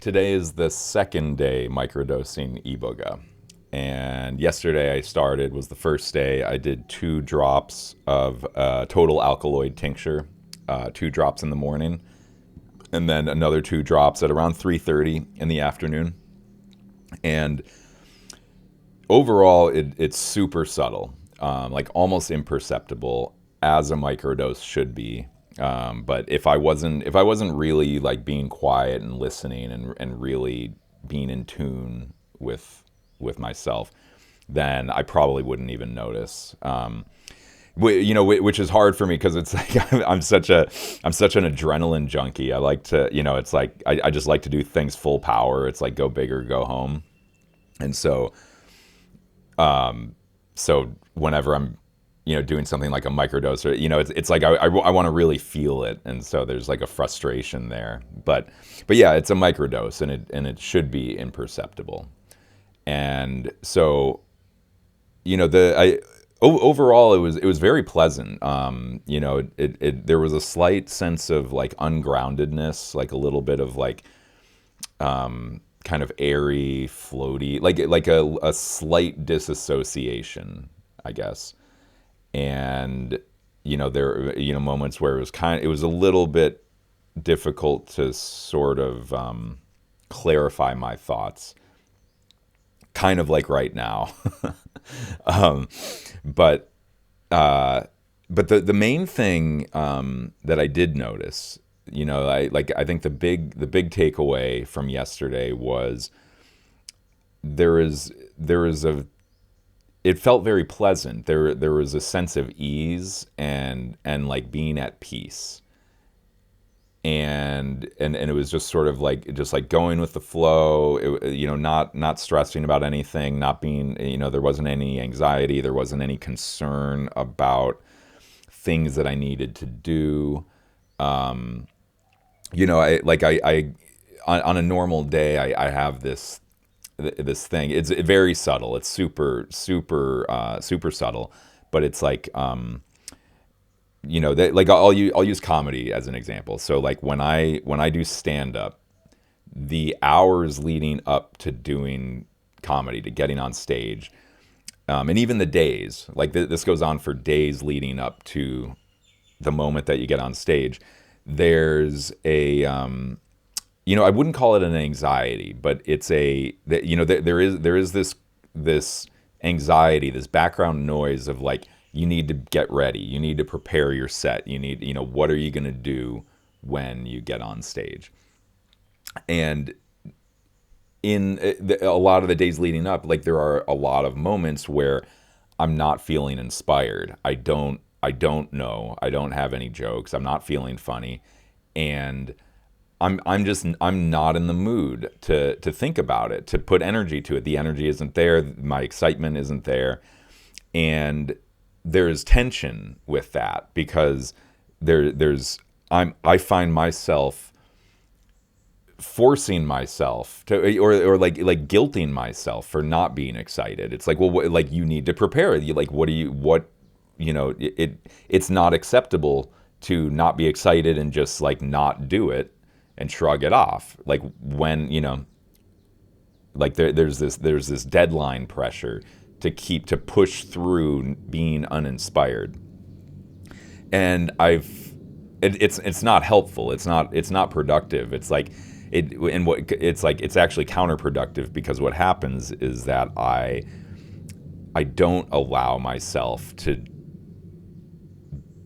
Today is the second day microdosing Iboga. And yesterday was the first day. I did 2 drops of total alkaloid tincture, 2 drops in the morning, and then another 2 drops at around 3:30 in the afternoon. And overall, it's super subtle, like almost imperceptible, as a microdose should be. But if I wasn't really like being quiet and listening and really being in tune with myself, then I probably wouldn't even notice. Which is hard for me because it's like I'm such an adrenaline junkie. I like to, it's like I just like to do things full power. It's like go big or go home. And so whenever I'm doing something like a microdose, or it's like I want to really feel it, and so there's like a frustration there. But yeah, it's a microdose, and it should be imperceptible. And so overall it was very pleasant. There was a slight sense of like ungroundedness, like a little bit of like kind of airy, floaty, like a slight disassociation, I guess. And there moments where it was a little bit difficult to sort of clarify my thoughts, kind of like right now. um, but uh, but the main thing that I did notice, I think the big takeaway from yesterday was there is a it felt very pleasant. There was a sense of ease and like being at peace. And it was just sort of like going with the flow. Not stressing about anything, not being, there wasn't any anxiety, there wasn't any concern about things that I needed to do. Um, I on a normal day, I have this thing. It's very subtle. It's super subtle, but it's like like I'll use comedy as an example. So like when I do stand up, the hours leading up to doing comedy, to getting on stage, and even the days, like this goes on for days leading up to the moment that you get on stage. There's I wouldn't call it an anxiety, but it's there is this anxiety, this background noise of like, you need to get ready, you need to prepare your set, what are you going to do when you get on stage. And in a lot of the days leading up, like there are a lot of moments where I'm not feeling inspired. I don't know. I don't have any jokes. I'm not feeling funny. And I'm not in the mood to think about it, to put energy to it. The energy isn't there. My excitement isn't there. And there's tension with that because I find myself forcing myself to, or like guilting myself for not being excited. It's like, well, like you need to prepare. You like, it's not acceptable to not be excited and just like not do it and shrug it off. Like when, like there's this deadline pressure to push through being uninspired. And it's not helpful. It's not productive. It's like it's actually counterproductive, because what happens is that I don't allow myself to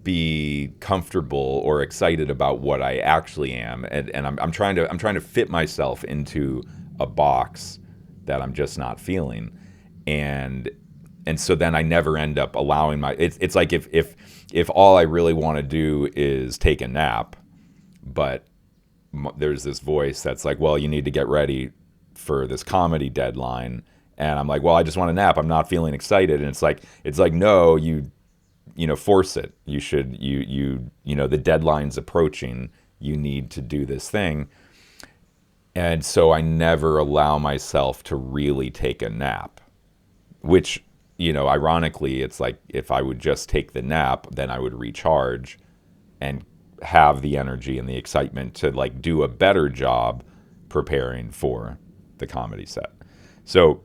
be comfortable or excited about what I actually am, and I'm trying to fit myself into a box that I'm just not feeling. And and so then I never end up allowing it's like if all I really want to do is take a nap, but there's this voice that's like, well, you need to get ready for this comedy deadline. And I'm like, well, I just want a nap, I'm not feeling excited. And it's like no, force it. You should, the deadline's approaching, you need to do this thing. And so I never allow myself to really take a nap, which, ironically, it's like if I would just take the nap, then I would recharge and have the energy and the excitement to like do a better job preparing for the comedy set. So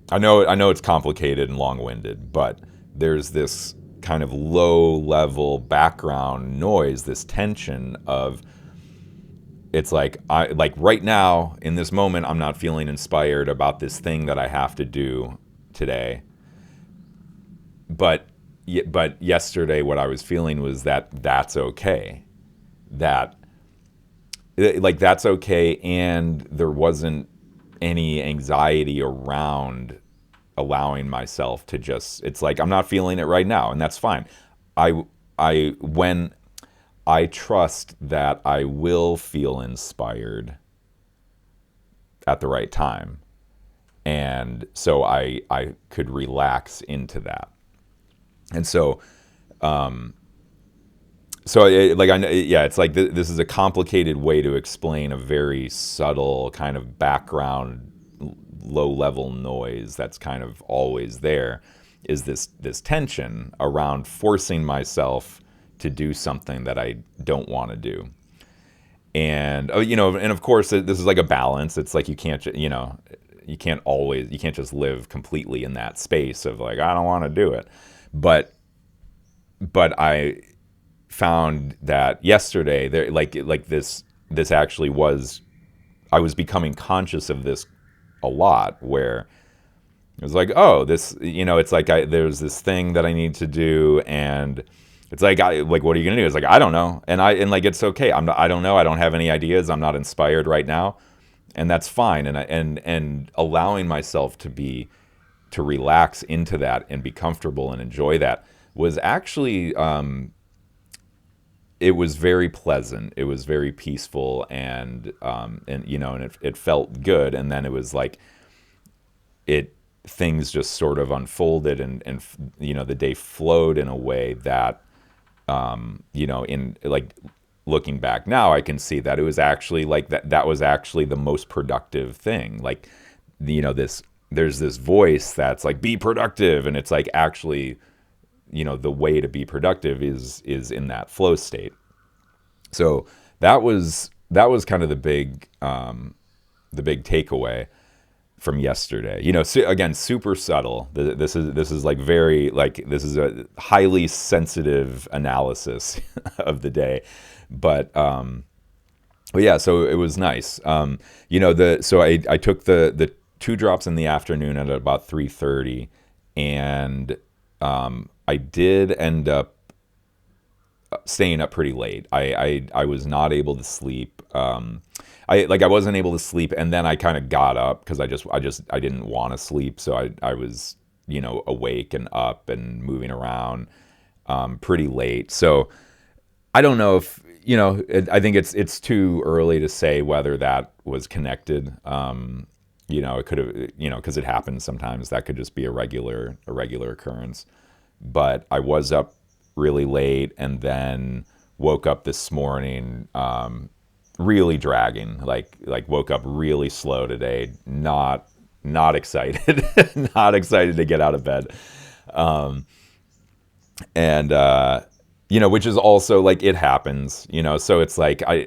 I know it's complicated and long-winded, but there's this kind of low-level background noise, this tension of, it's like, right now in this moment I'm not feeling inspired about this thing that I have to do today. But yesterday what I was feeling was that that's okay. That, like, that's okay, and there wasn't any anxiety around allowing myself to just, it's like, I'm not feeling it right now, and that's fine. When I trust that I will feel inspired at the right time, and so I could relax into that. And so it's like this is a complicated way to explain a very subtle kind of background, low-level noise that's kind of always there, is this tension around forcing myself to do something that I don't want to do. And and of course this is like a balance. It's like you can't just live completely in that space of like, I don't want to do it. But I found that yesterday there, this actually was, I was becoming conscious of this a lot, where it was like, oh, this, it's like, there's this thing that I need to do, and it's like, what are you gonna do? It's like, I don't know, and it's okay. I don't know. I don't have any ideas. I'm not inspired right now, and that's fine. And allowing myself to relax into that and be comfortable and enjoy that was actually, it was very pleasant. It was very peaceful, and it felt good. And then it was like, things just sort of unfolded, and the day flowed in a way that, in like, looking back now, I can see that it was actually like that was actually the most productive thing. Like, there's this voice that's like, be productive, and it's like, actually, the way to be productive is in that flow state. So that was kind of the big takeaway from yesterday. Again, super subtle. This is like very, like, this is a highly sensitive analysis of the day, but yeah. So it was nice. So I took the 2 drops in the afternoon at about 3:30, and I did end up staying up pretty late. I was not able to sleep. I wasn't able to sleep, and then I kind of got up because I didn't want to sleep, so I was awake and up and moving around pretty late. So I don't know if I think it's too early to say whether that was connected. It could have, because it happens sometimes. That could just be a regular occurrence. But I was up really late, and then woke up this morning really dragging. Like woke up really slow today. Not excited. Not excited to get out of bed. Which is also like, it happens, so it's like, I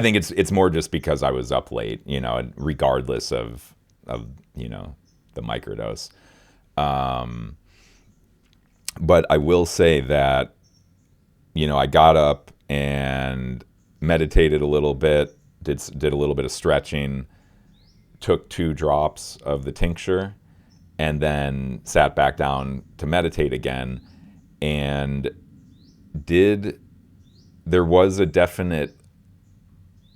think it's more just because I was up late, regardless of the microdose. But I will say that, I got up and meditated a little bit, did a little bit of stretching, took 2 drops of the tincture, and then sat back down to meditate again. And there was a definite,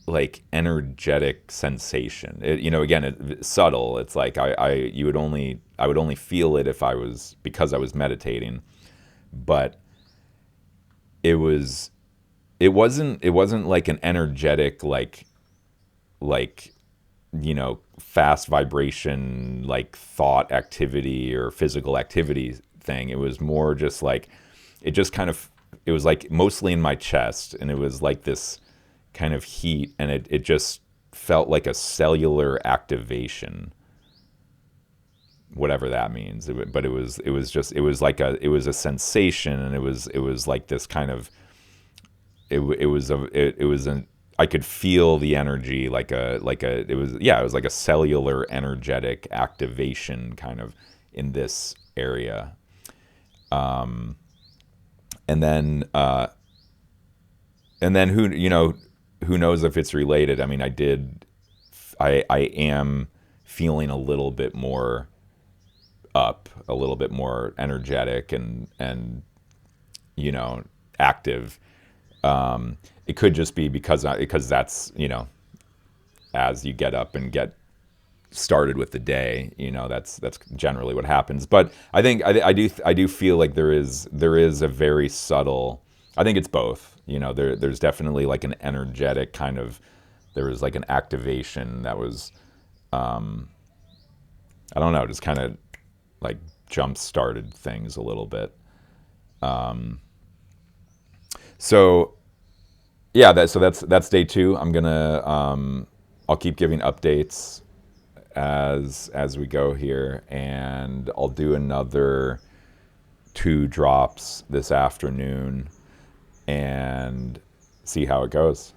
like, energetic sensation. Again, it's subtle. It's like, I would only feel it because I was meditating. But it wasn't like an energetic, like fast vibration, like thought activity or physical activity thing. It was more just like, it was like mostly in my chest, and it was like this kind of heat, and it just felt like a cellular activation, whatever that means. But it was a sensation, and it was like this kind of, I could feel the energy, it was, yeah, it was like a cellular energetic activation kind of in this area. And then who, who knows if it's related. I mean, I am feeling a little bit more up, a little bit more energetic and active. It could just be because that's, as you get up and get started with the day, that's generally what happens. But I think I do feel like there is a very subtle. I think it's both. There's definitely like an energetic kind of. There was like an activation that was, I don't know, just kind of like jump started things a little bit. So yeah, that's day two. I'll keep giving updates as we go here, and I'll do another 2 drops this afternoon and see how it goes.